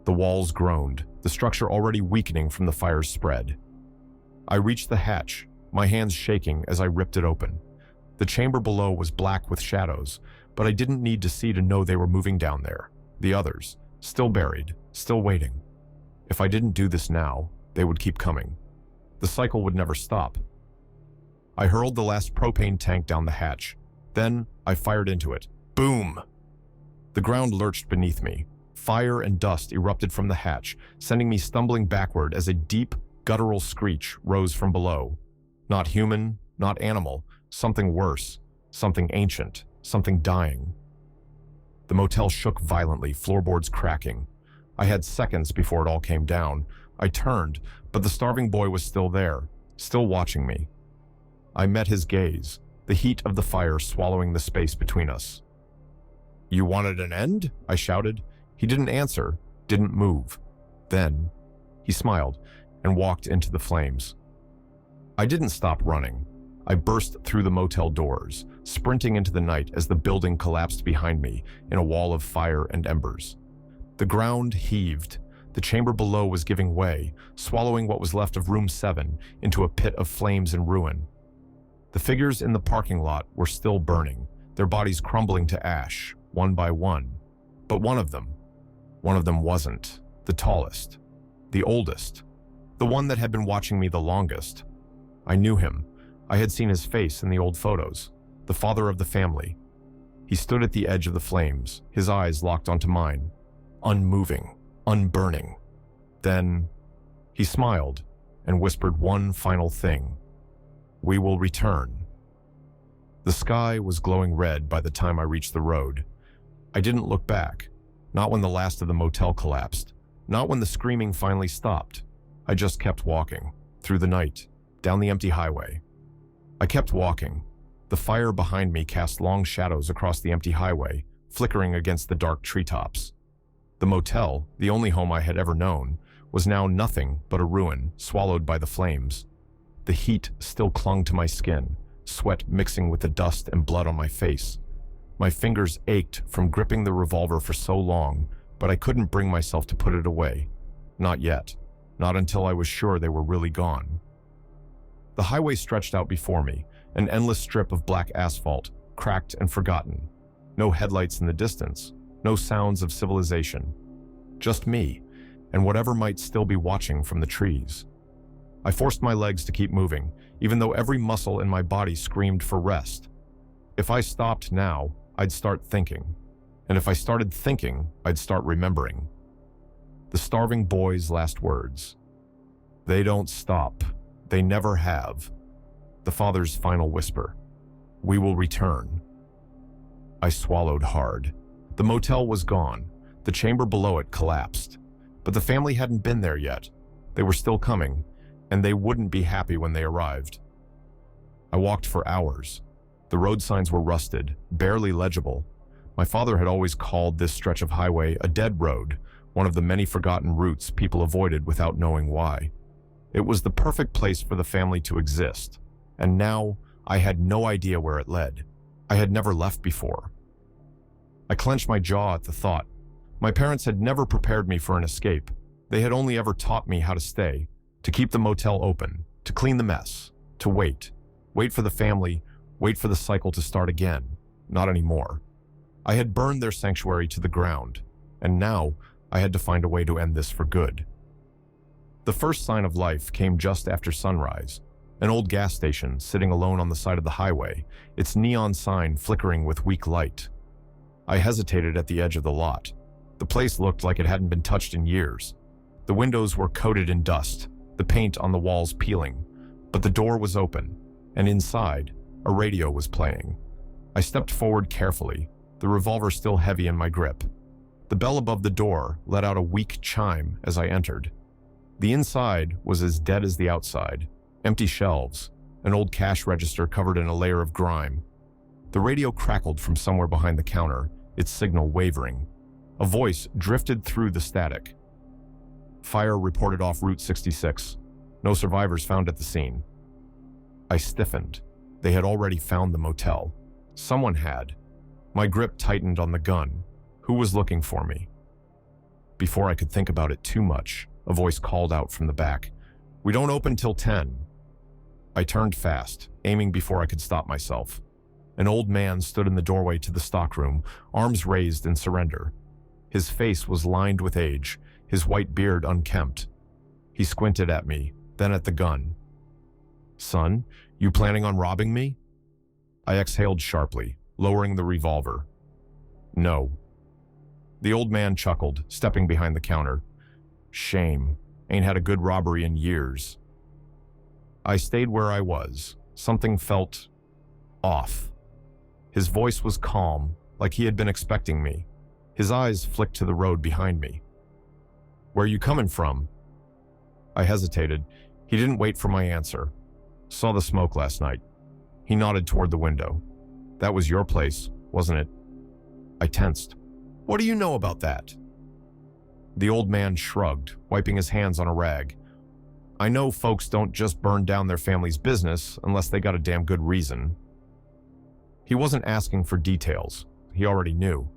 The walls groaned, the structure already weakening from the fire's spread. I reached the hatch, my hands shaking as I ripped it open. The chamber below was black with shadows, but I didn't need to see to know they were moving down there. The others, still buried, still waiting. If I didn't do this now, they would keep coming. The cycle would never stop. I hurled the last propane tank down the hatch. Then I fired into it. Boom! The ground lurched beneath me. Fire and dust erupted from the hatch, sending me stumbling backward as a deep, guttural screech rose from below. Not human, not animal, something worse, something ancient, something dying. The motel shook violently, floorboards cracking. I had seconds before it all came down. I turned, but the starving boy was still there, still watching me. I met his gaze, the heat of the fire swallowing the space between us. You wanted an end? I shouted. He didn't answer, didn't move. Then, he smiled and walked into the flames. I didn't stop running. I burst through the motel doors, sprinting into the night as the building collapsed behind me in a wall of fire and embers. The ground heaved. The chamber below was giving way, swallowing what was left of room 7 into a pit of flames and ruin. The figures in the parking lot were still burning, their bodies crumbling to ash, one by one. But one of them wasn't. The tallest. The oldest. The one that had been watching me the longest. I knew him. I had seen his face in the old photos. The father of the family. He stood at the edge of the flames, his eyes locked onto mine. Unmoving. Unburning. Then, he smiled and whispered one final thing. We will return. The sky was glowing red by the time I reached the road. I didn't look back. Not when the last of the motel collapsed. Not when the screaming finally stopped. I just kept walking. Through the night. Down the empty highway. I kept walking. The fire behind me cast long shadows across the empty highway, flickering against the dark treetops. The motel, the only home I had ever known, was now nothing but a ruin, swallowed by the flames. The heat still clung to my skin, sweat mixing with the dust and blood on my face. My fingers ached from gripping the revolver for so long, but I couldn't bring myself to put it away. Not yet. not until I was sure they were really gone. The highway stretched out before me, an endless strip of black asphalt, cracked and forgotten. No headlights in the distance, no sounds of civilization. Just me, and whatever might still be watching from the trees. I forced my legs to keep moving, even though every muscle in my body screamed for rest. If I stopped now, I'd start thinking. And if I started thinking, I'd start remembering. The starving boy's last words. They don't stop. They never have. The father's final whisper. We will return. I swallowed hard. The motel was gone. The chamber below it collapsed. But the family hadn't been there yet. They were still coming, and they wouldn't be happy when they arrived. I walked for hours. The road signs were rusted, barely legible. My father had always called this stretch of highway a dead road, one of the many forgotten routes people avoided without knowing why. It was the perfect place for the family to exist, and now I had no idea where it led. I had never left before. I clenched my jaw at the thought. My parents had never prepared me for an escape. They had only ever taught me how to stay, to keep the motel open, to clean the mess, to wait for the family, wait for the cycle to start again. Not anymore. I had burned their sanctuary to the ground, and now I had to find a way to end this for good. The first sign of life came just after sunrise, an old gas station sitting alone on the side of the highway, its neon sign flickering with weak light. I hesitated at the edge of the lot. The place looked like it hadn't been touched in years. The windows were coated in dust, the paint on the walls peeling, but the door was open, and inside, a radio was playing. I stepped forward carefully, the revolver still heavy in my grip. The bell above the door let out a weak chime as I entered. The inside was as dead as the outside, empty shelves, an old cash register covered in a layer of grime. The radio crackled from somewhere behind the counter, its signal wavering. A voice drifted through the static. Fire reported off Route 66. No survivors found at the scene. I stiffened. They had already found the motel. Someone had. My grip tightened on the gun. Who was looking for me? Before I could think about it too much, a voice called out from the back. We don't open till 10. I turned fast, aiming before I could stop myself. An old man stood in the doorway to the stockroom, arms raised in surrender. His face was lined with age, his white beard unkempt. He squinted at me, then at the gun. Son, you planning on robbing me? I exhaled sharply, lowering the revolver. No. The old man chuckled, stepping behind the counter. Shame. Ain't had a good robbery in years. I stayed where I was. Something felt off. His voice was calm, like he had been expecting me. His eyes flicked to the road behind me. Where you coming from? I hesitated. He didn't wait for my answer. Saw the smoke last night. He nodded toward the window. That was your place, wasn't it? I tensed. What do you know about that? The old man shrugged, wiping his hands on a rag. I know folks don't just burn down their family's business unless they got a damn good reason. He wasn't asking for details. He already knew.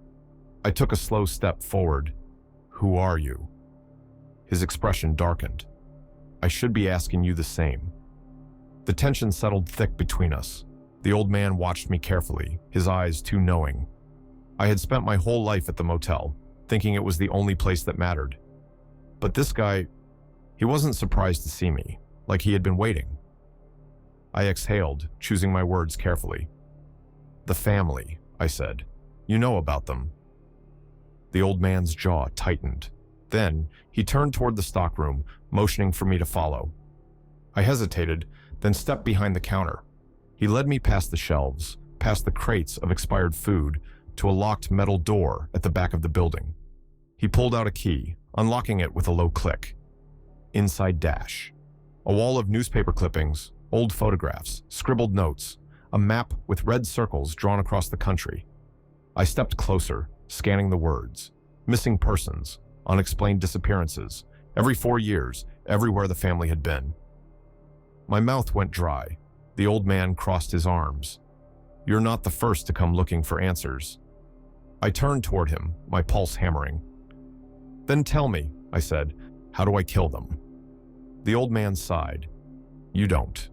I took a slow step forward. Who are you? His expression darkened. I should be asking you the same. The tension settled thick between us. The old man watched me carefully, his eyes too knowing. I had spent my whole life at the motel, thinking it was the only place that mattered. But this guy, he wasn't surprised to see me, like he had been waiting. I exhaled, choosing my words carefully. The family, I said. You know about them. The old man's jaw tightened. Then, he turned toward the stockroom, motioning for me to follow. I hesitated, then stepped behind the counter. He led me past the shelves, past the crates of expired food, to a locked metal door at the back of the building. He pulled out a key, unlocking it with a low click. Inside dash. A wall of newspaper clippings, old photographs, scribbled notes, a map with red circles drawn across the country. I stepped closer, scanning the words. Missing persons, unexplained disappearances, every 4 years, everywhere the family had been. My mouth went dry. The old man crossed his arms. You're not the first to come looking for answers. I turned toward him, my pulse hammering. Then tell me, I said, how do I kill them? The old man sighed. You don't.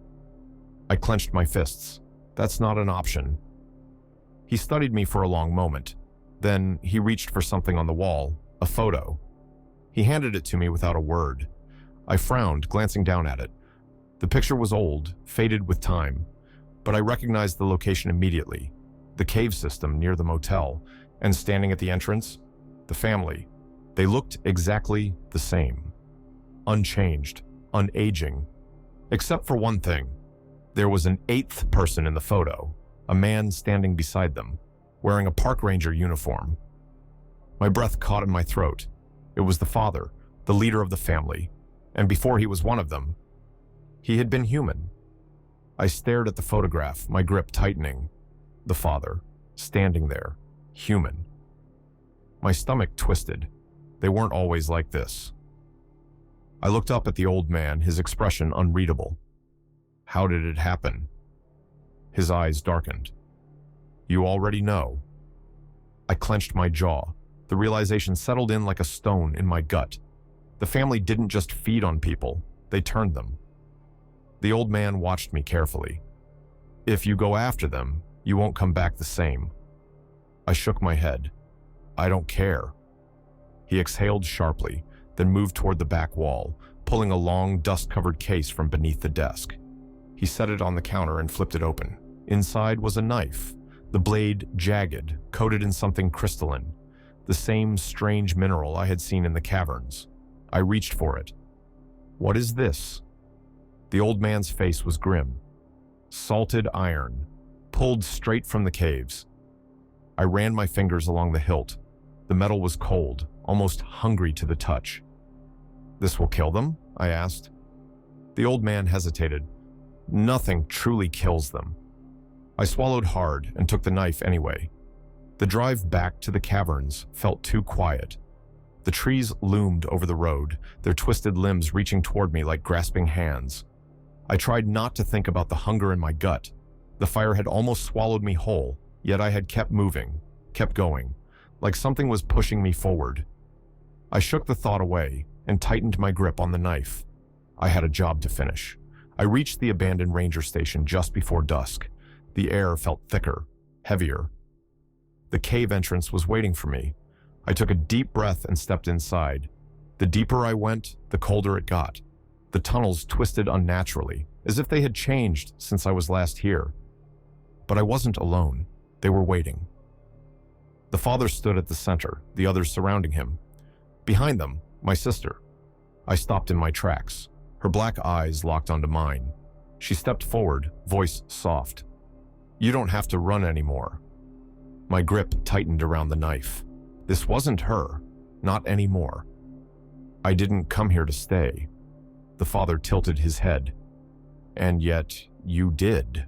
I clenched my fists. That's not an option. He studied me for a long moment. Then he reached for something on the wall, a photo. He handed it to me without a word. I frowned, glancing down at it. The picture was old, faded with time, but I recognized the location immediately. The cave system near the motel, and standing at the entrance, the family. They looked exactly the same. Unchanged, unaging. Except for one thing. There was an eighth person in the photo, a man standing beside them, wearing a park ranger uniform. My breath caught in my throat. It was the father, the leader of the family, and before he was one of them, he had been human. I stared at the photograph, my grip tightening. The father, standing there, human. My stomach twisted. They weren't always like this. I looked up at the old man, his expression unreadable. How did it happen? His eyes darkened. You already know. I clenched my jaw. The realization settled in like a stone in my gut. The family didn't just feed on people, they turned them. The old man watched me carefully. If you go after them, you won't come back the same. I shook my head. I don't care. He exhaled sharply, then moved toward the back wall, pulling a long, dust-covered case from beneath the desk. He set it on the counter and flipped it open. Inside was a knife, the blade jagged, coated in something crystalline, the same strange mineral I had seen in the caverns. I reached for it. What is this? The old man's face was grim. Salted iron, pulled straight from the caves. I ran my fingers along the hilt. The metal was cold, almost hungry to the touch. This will kill them? I asked. The old man hesitated. Nothing truly kills them. I swallowed hard and took the knife anyway. The drive back to the caverns felt too quiet. The trees loomed over the road, their twisted limbs reaching toward me like grasping hands. I tried not to think about the hunger in my gut. The fire had almost swallowed me whole, yet I had kept moving, kept going, like something was pushing me forward. I shook the thought away and tightened my grip on the knife. I had a job to finish. I reached the abandoned ranger station just before dusk. The air felt thicker, heavier. The cave entrance was waiting for me. I took a deep breath and stepped inside. The deeper I went, the colder it got. The tunnels twisted unnaturally, as if they had changed since I was last here. But I wasn't alone. They were waiting. The father stood at the center, the others surrounding him. Behind them, my sister. I stopped in my tracks. Her black eyes locked onto mine. She stepped forward, voice soft. You don't have to run anymore. My grip tightened around the knife. This wasn't her, not anymore. I didn't come here to stay. The father tilted his head. And yet, you did.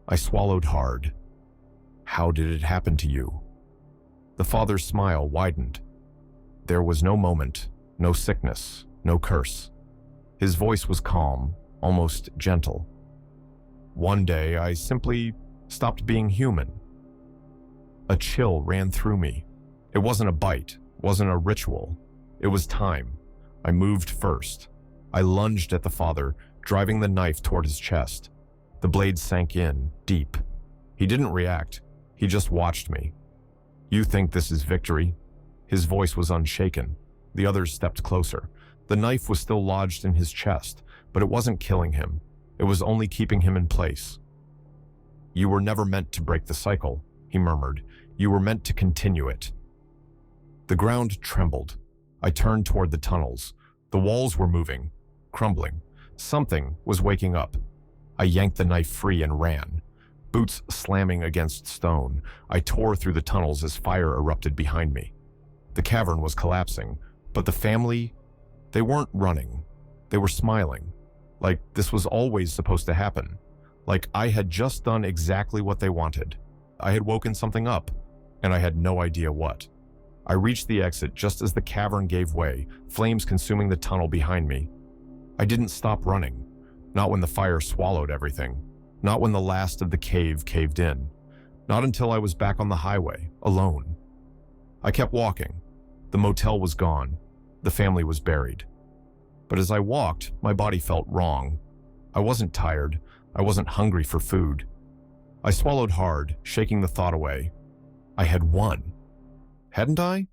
I swallowed hard. How did it happen to you? The father's smile widened. There was no moment, no sickness, no curse. His voice was calm, almost gentle. One day, I simply stopped being human. A chill ran through me. It wasn't a bite, wasn't a ritual. It was time. I moved first. I lunged at the father, driving the knife toward his chest. The blade sank in, deep. He didn't react. He just watched me. You think this is victory? His voice was unshaken. The others stepped closer. The knife was still lodged in his chest, but it wasn't killing him. It was only keeping him in place. You were never meant to break the cycle, he murmured. You were meant to continue it. The ground trembled. I turned toward the tunnels. The walls were moving, crumbling. Something was waking up. I yanked the knife free and ran. Boots slamming against stone, I tore through the tunnels as fire erupted behind me. The cavern was collapsing, but the family, they weren't running. They were smiling, like this was always supposed to happen, like I had just done exactly what they wanted. I had woken something up, and I had no idea what. I reached the exit just as the cavern gave way, flames consuming the tunnel behind me. I didn't stop running, not when the fire swallowed everything, not when the last of the cave caved in, not until I was back on the highway, alone. I kept walking. The motel was gone. The family was buried. But as I walked, my body felt wrong. I wasn't tired. I wasn't hungry for food. I swallowed hard, shaking the thought away. I had won. Hadn't I?